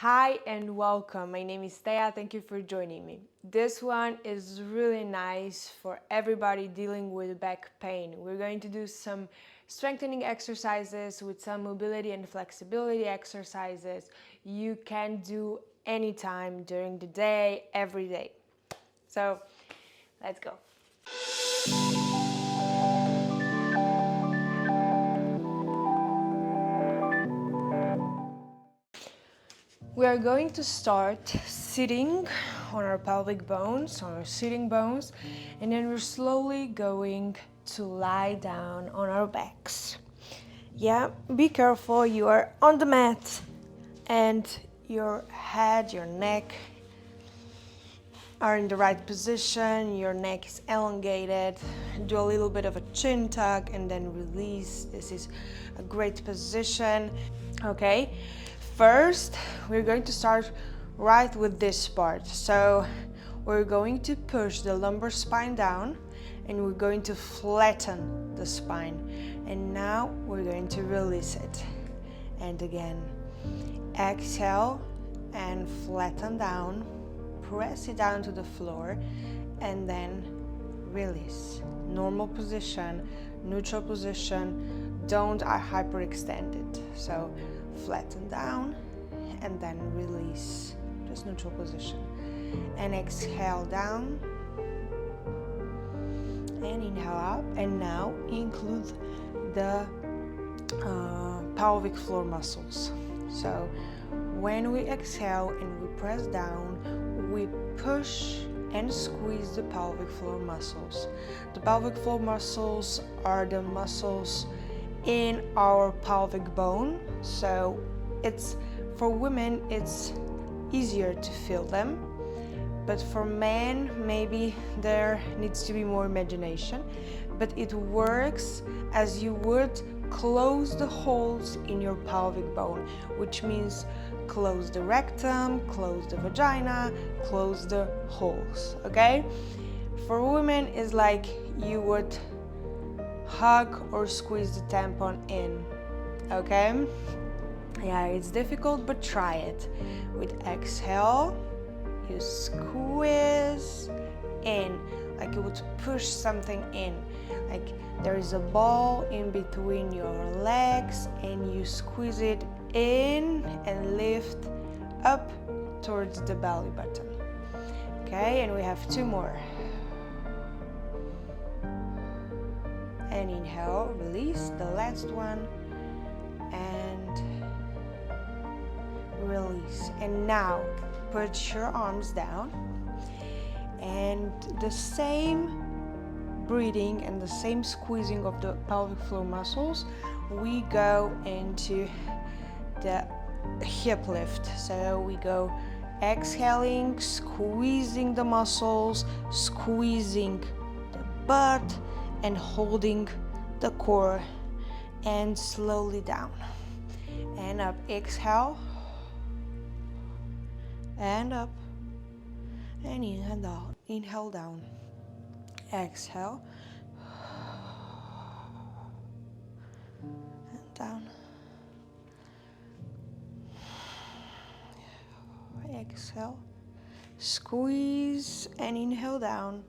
Hi and welcome. My name is Thea. Thank you for joining me. This one is really nice for everybody dealing with back pain. We're going to do some strengthening exercises with some mobility and flexibility exercises you can do anytime during the day, every day. So let's go. We are going to start sitting on our pelvic bones, on our sitting bones, and then we're slowly going to lie down on our backs. Yeah, be careful, you are on the mat and your head, your neck are in the right position, your neck is elongated. Do a little bit of a chin tuck and then release. This is a great position. Okay, first we're going to start right with this part. So we're going to push the lumbar spine down and we're going to flatten the spine. And now we're going to release it. And again, exhale and flatten down. Press it down to the floor and then release. Normal position, neutral position. Don't hyperextend it. So flatten down and then release. Just neutral position. And exhale down. And inhale up. And now include the pelvic floor muscles. So when we exhale and we press down, we push and squeeze the pelvic floor muscles. The pelvic floor muscles are the muscles in our pelvic bone. So it's for women it's easier to feel them, but for men maybe there needs to be more imagination. But it works as you would close the holes in your pelvic bone, which means close the rectum, close the vagina, close the holes, okay? For women, it's like you would hug or squeeze the tampon in, okay? Yeah, it's difficult, but try it. With exhale, you squeeze in, like you would push something in. Like there is a ball in between your legs and you squeeze it in and lift up towards the belly button. Okay, and we have two more. And inhale, release the last one and release. And now put your arms down and the same breathing and the same squeezing of the pelvic floor muscles, we go into the hip lift. So we go exhaling, squeezing the muscles, squeezing the butt and holding the core and slowly down and up. Exhale and up and inhale down. Exhale and down. Exhale, squeeze and inhale down.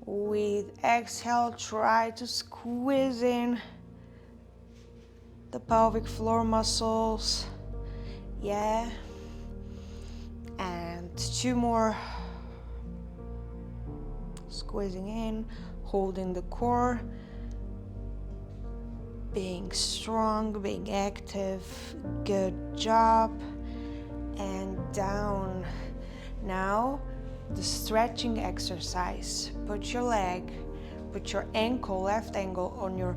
With exhale, try to squeeze in the pelvic floor muscles. Yeah. And two more. Squeezing in, holding the core, being strong, being active. Good job. And down. Now the stretching exercise. Put your leg, put your ankle, left ankle on your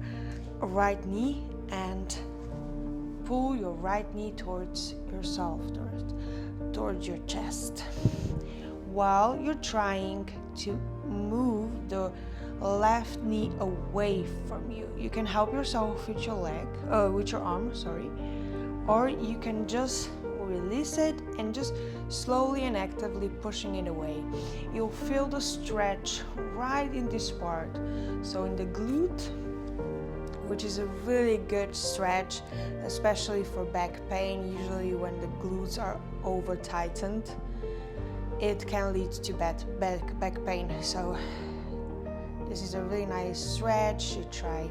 right knee and pull your right knee towards yourself, towards your chest, while you're trying to move the left knee away from you. You can help yourself with your with your arm, or you can just release it and just slowly and actively pushing it away. You'll feel the stretch right in this part. So in the glute, which is a really good stretch, especially for back pain. Usually when the glutes are over tightened, it can lead to back pain. So this is a really nice stretch. You try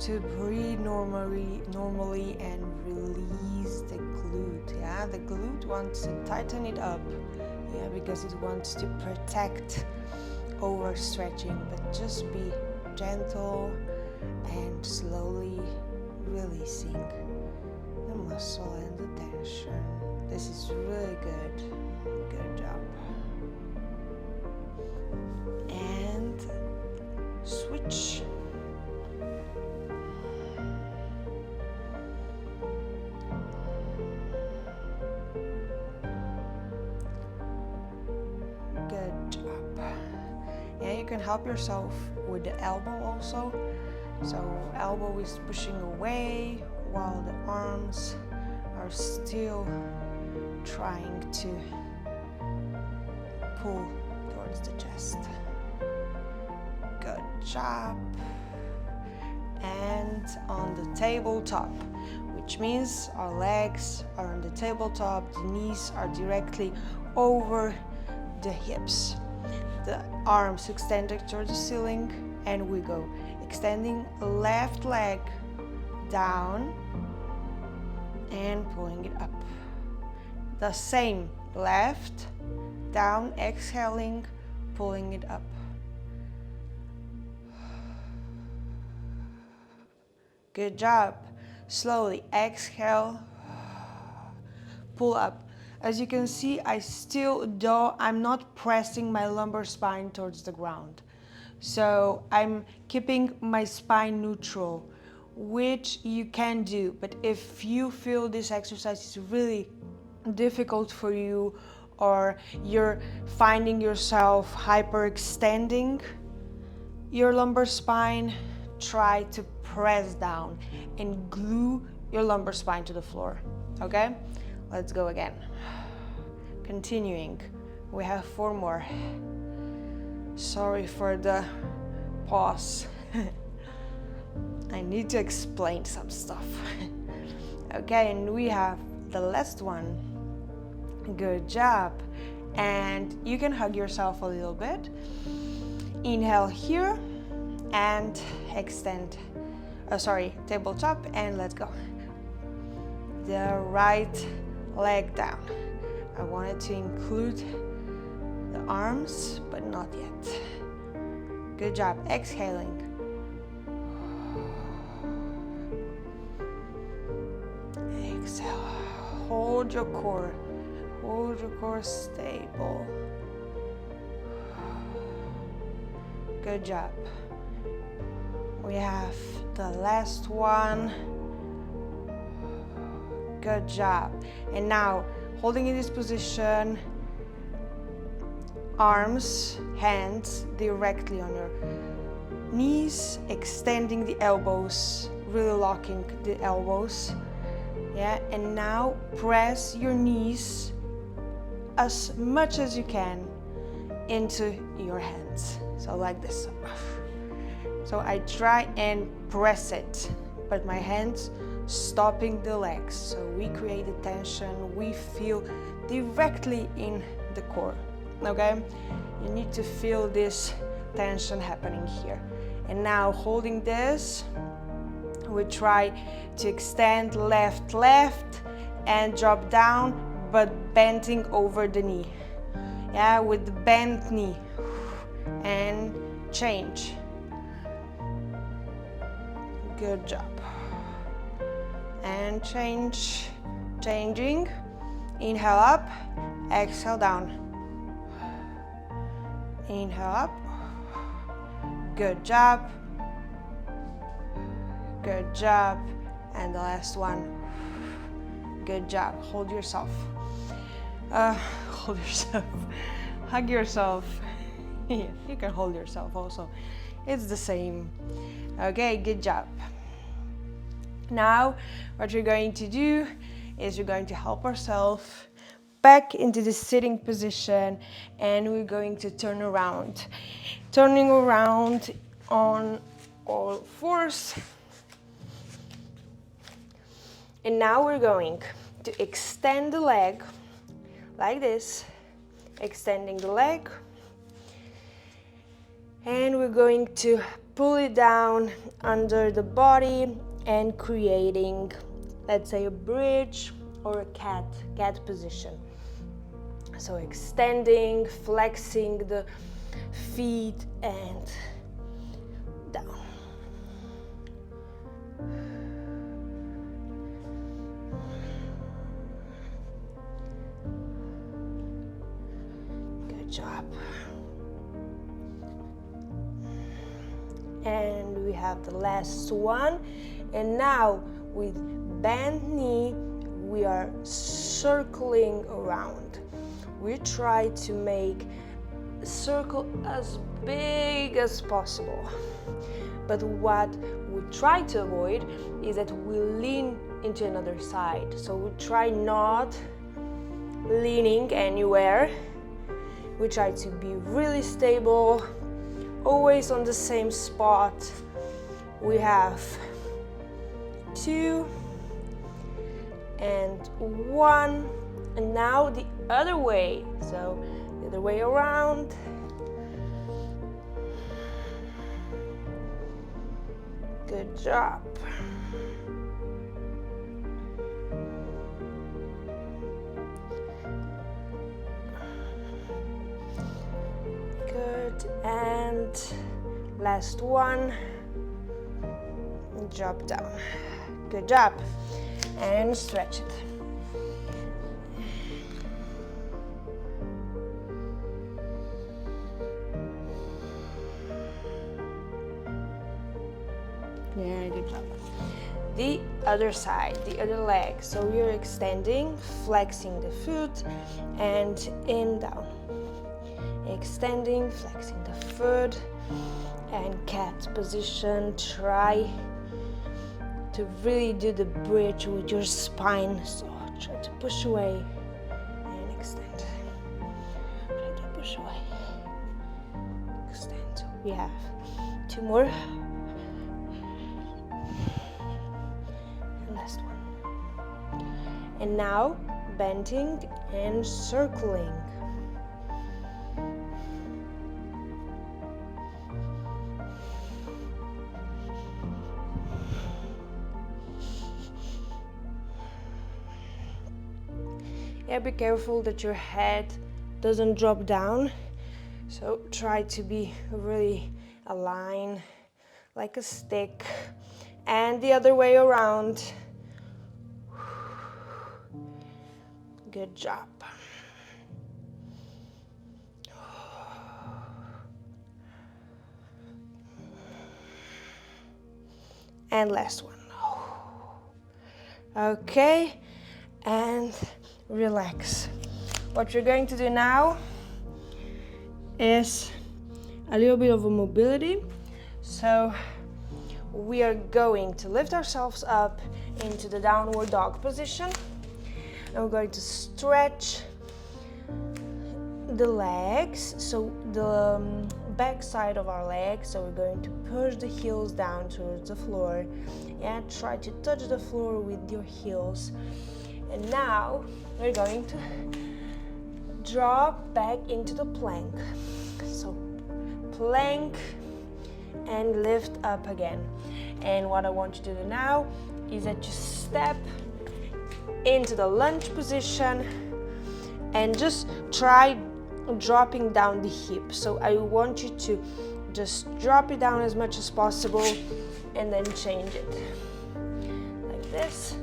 to breathe normally and release the glute. Yeah, the glute wants to tighten it up, yeah, because it wants to protect overstretching, but just be gentle and slowly releasing the muscle and the tension. This is really good. Good job. And switch. Good job. Yeah, you can help yourself with the elbow also. So elbow is pushing away while the arms are still trying to pull towards the chest. Good job. And on the tabletop, which means our legs are on the tabletop, the knees are directly over the hips. The arms extended towards the ceiling, and we go extending left leg down and pulling it up. The same, left, down, exhaling, pulling it up. Good job. Slowly exhale, pull up. As you can see, I'm not pressing my lumbar spine towards the ground. So I'm keeping my spine neutral, which you can do. But if you feel this exercise is really difficult for you, or you're finding yourself hyperextending your lumbar spine, try to press down and glue your lumbar spine to the floor. Okay? Let's go again. Continuing. We have 4 more. Sorry for the pause. I need to explain some stuff. Okay, and we have the last one. Good job. And you can hug yourself a little bit. Inhale here and extend. Tabletop, and let's go. The right leg down. I wanted to include the arms, but not yet. Good job. Exhaling. Exhale. Hold your core. Hold your core stable. Good job. We have the last one. Good job. And now, holding in this position, arms, hands directly on your knees, extending the elbows, really locking the elbows. Yeah, and now press your knees as much as you can into your hands. So like this. So I try and press it, but my hands stopping the legs. So we create the tension, we feel directly in the core. Okay? You need to feel this tension happening here. And now holding this, we try to extend left and drop down, but bending over the knee. Yeah, with the bent knee. And change. Good job. And changing. Inhale up, exhale down. Inhale up. Good job. Good job. And the last one. Good job. Hold yourself. Hold yourself. Hug yourself. Yeah, you can hold yourself also. It's the same. Okay, good job. Now, what we're going to do is we're going to help ourselves back into the sitting position, and we're going to turn around. Turning around on all fours, And now we're going to extend the leg like this, extending the leg. And we're going to pull it down under the body and creating, let's say, a bridge or a cat position. So extending, flexing the feet and down. Good job. And we have the last one. And now with bent knee, we are circling around. We try to make a circle as big as possible. But what we try to avoid is that we lean into another side. So we try not leaning anywhere. We try to be really stable, always on the same spot. We have 2 and 1, and now the other way, so the other way around. Good job. Good, and last one, drop down. Good job, and stretch it. Yeah, good job. The other side, the other leg. So we're extending, flexing the foot, and in, down. Extending, flexing the foot, and cat position. Try to really do the bridge with your spine. So try to push away and extend. Try to push away, extend. So we have 2 more. And last one. And now bending and circling. Yeah, be careful that your head doesn't drop down. So try to be really aligned like a stick. And the other way around. Good job. And last one. Okay, and relax. What you're going to do now is a little bit of a mobility. So we are going to lift ourselves up into the downward dog position. And we're going to stretch the legs, so the back side of our legs. So we're going to push the heels down towards the floor and try to touch the floor with your heels. And now we're going to drop back into the plank. So plank and lift up again. And what I want you to do now is that you step into the lunge position and just try dropping down the hip. So I want you to just drop it down as much as possible and then change it like this.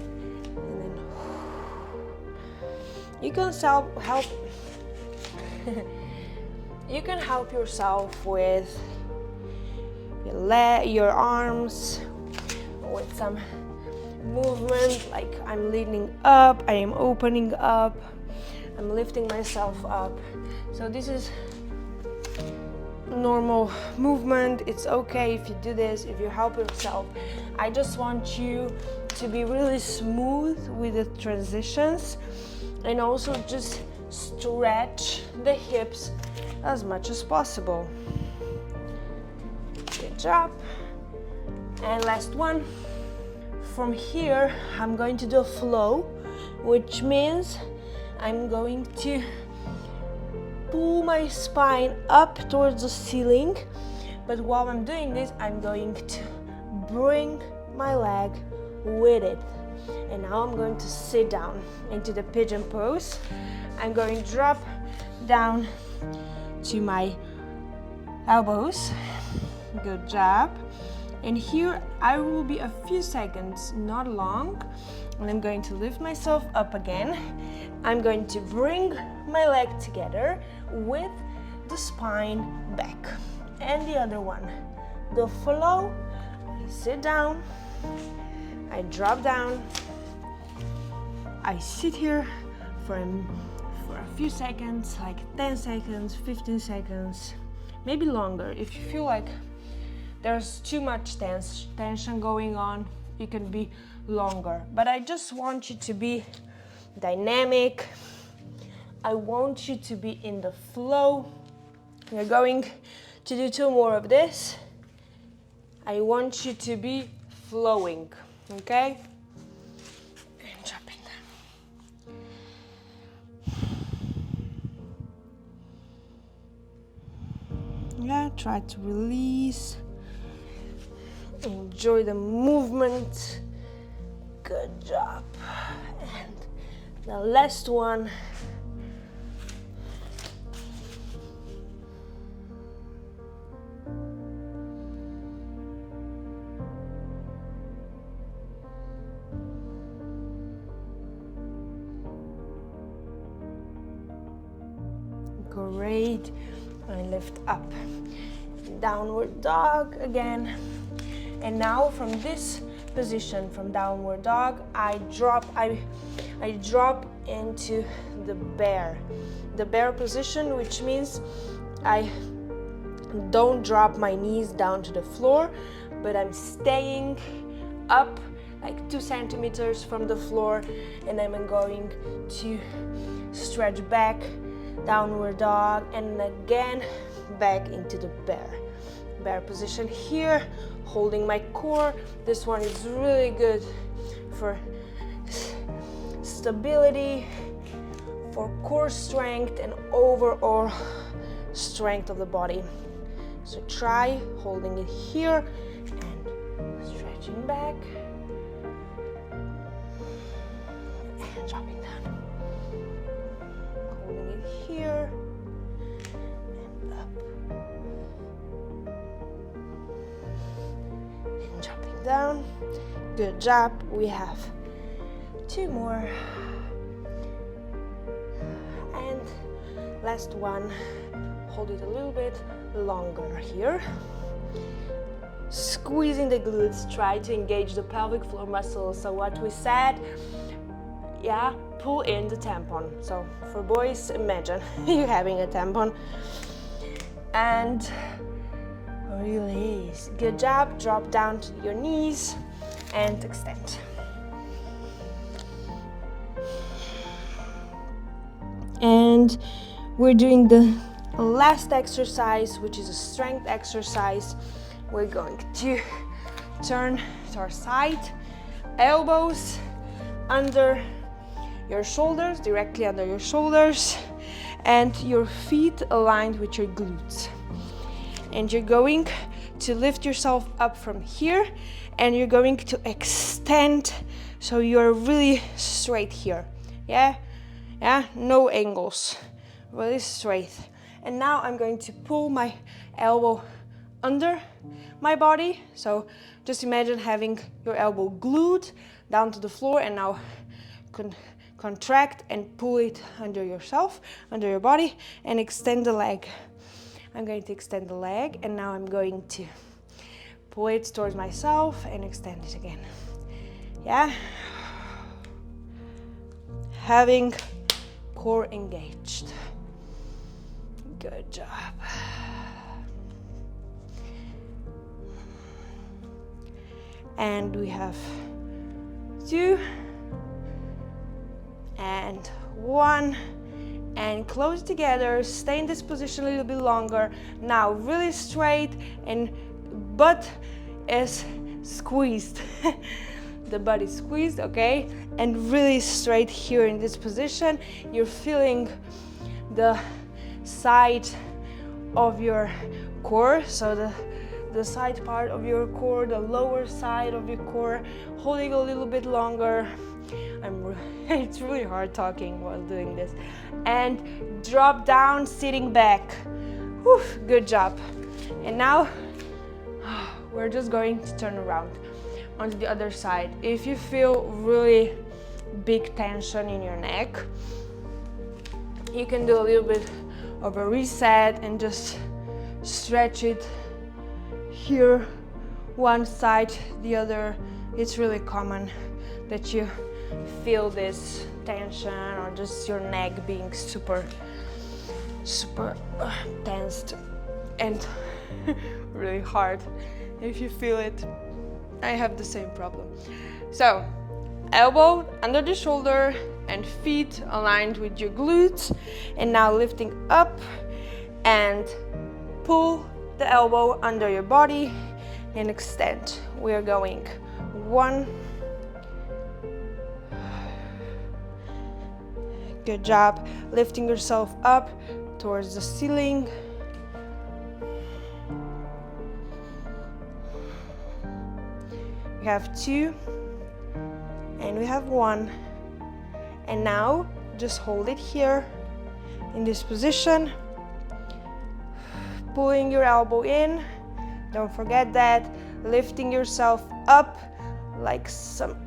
And then you can help you can help yourself with your arms, with some movement, like I'm leaning up, I am opening up, I'm lifting myself up. So this is normal movement. It's okay if you do this, if you help yourself. I just want you to be really smooth with the transitions and also just stretch the hips as much as possible. Good job. And last one. from here, I'm going to do a flow, which means I'm going to pull my spine up towards the ceiling, but while I'm doing this, I'm going to bring my leg with it. And now I'm going to sit down into the pigeon pose. I'm going to drop down to my elbows. Good job. And here I will be a few seconds, not long, and I'm going to lift myself up again. I'm going to bring my leg together with the spine back. And the other one, the flow. I sit down, I drop down, I sit here for a few seconds, like 10 seconds, 15 seconds, maybe longer. If you feel like there's too much tension going on, it can be longer. But I just want you to be dynamic. I want you to be in the flow. We're going to do 2 more of this. I want you to be flowing, okay? And dropping down. Yeah, try to release. Enjoy the movement. Good job. And the last one. Great. And lift up. Downward dog again. And now from this position, from downward dog, I drop into the bear position, which means I don't drop my knees down to the floor, but I'm staying up like 2 centimeters from the floor, and I'm going to stretch back, downward dog, and again back into the bear position here, holding my core. This one is really good for stability, for core strength and overall strength of the body. So try holding it here and stretching back and dropping down. Holding it here and up and dropping down. Good job. We have 2 more. And last one. Hold it a little bit longer here. Squeezing the glutes, try to engage the pelvic floor muscles. So what we said, yeah, pull in the tampon. So for boys, imagine you having a tampon. And release. Good job. Drop down to your knees and extend. And we're doing the last exercise, which is a strength exercise. We're going to turn to our side, elbows under your shoulders, directly under your shoulders, and your feet aligned with your glutes. And you're going to lift yourself up from here, and you're going to extend so you're really straight here. Yeah, no angles, really straight. And now I'm going to pull my elbow under my body. So just imagine having your elbow glued down to the floor, and now contract and pull it under yourself, under your body, and extend the leg. I'm going to extend the leg, and now I'm going to pull it towards myself and extend it again. Yeah. Having core engaged. Good job. And we have 2 and 1, and close together. Stay in this position a little bit longer. Now really straight, and butt is squeezed. the body squeezed, okay? And really straight here in this position. You're feeling the side of your core, so the side part of your core, the lower side of your core, holding a little bit longer. It's really hard talking while doing this. And drop down, sitting back. Whew, good job. And now we're just going to turn around onto the other side. If you feel really big tension in your neck, you can do a little bit of a reset and just stretch it here, one side, the other. It's really common that you feel this tension or just your neck being super tensed and really hard. If you feel it, I have the same problem. So elbow under the shoulder and feet aligned with your glutes, and now lifting up and pull the elbow under your body and extend. We are going 1. Good job. Lifting yourself up towards the ceiling. We have 2 and we have 1. And now just hold it here in this position, pulling your elbow in. Don't forget that. Lifting yourself up like some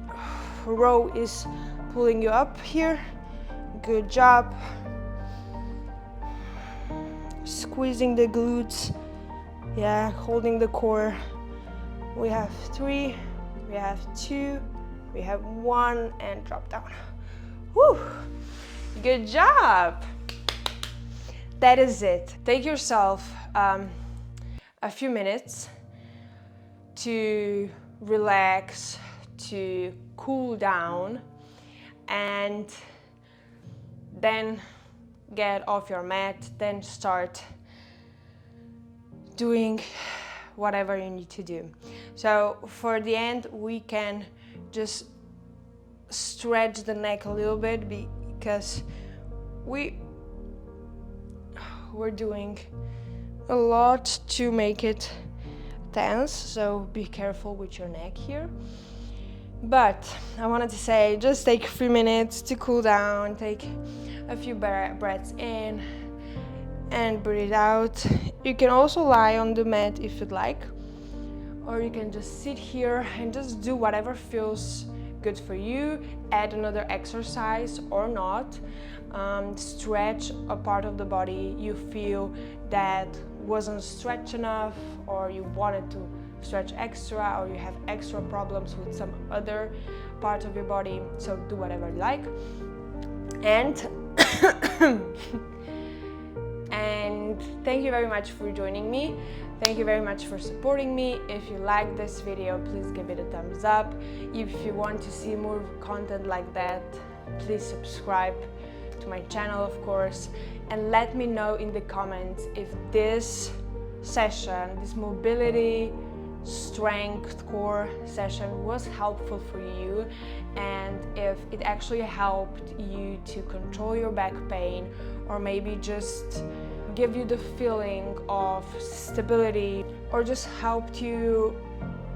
row is pulling you up here. Good job. Squeezing the glutes. Yeah, holding the core. We have 3, we have 2, we have 1, and drop down. Woo! Good job. That is it. Take yourself a few minutes to relax, to cool down, and then get off your mat, then start doing whatever you need to do. So for the end, we can just stretch the neck a little bit because we're doing a lot to make it tense, so be careful with your neck here. But I wanted to say, just take a few minutes to cool down, take a few breaths in and breathe out. You can also lie on the mat if you'd like, or you can just sit here and just do whatever feels good for you. Add another exercise or not. Stretch a part of the body you feel that wasn't stretched enough, or you wanted to stretch extra, or you have extra problems with some other part of your body. So do whatever you like. And and thank you very much for joining me. Thank you very much for supporting me. If you like this video, please give it a thumbs up. If you want to see more content like that, please subscribe to my channel, of course, and let me know in the comments if this session, this mobility strength core session was helpful for you, and if it actually helped you to control your back pain, or maybe just give you the feeling of stability, or just helped you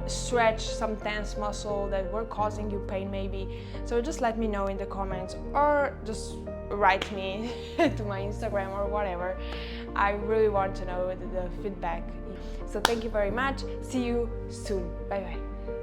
stretch some tense muscle that were causing you pain maybe. So just let me know in the comments, or just write me to my Instagram or whatever. I really want to know the feedback. So thank you very much. See you soon. Bye bye.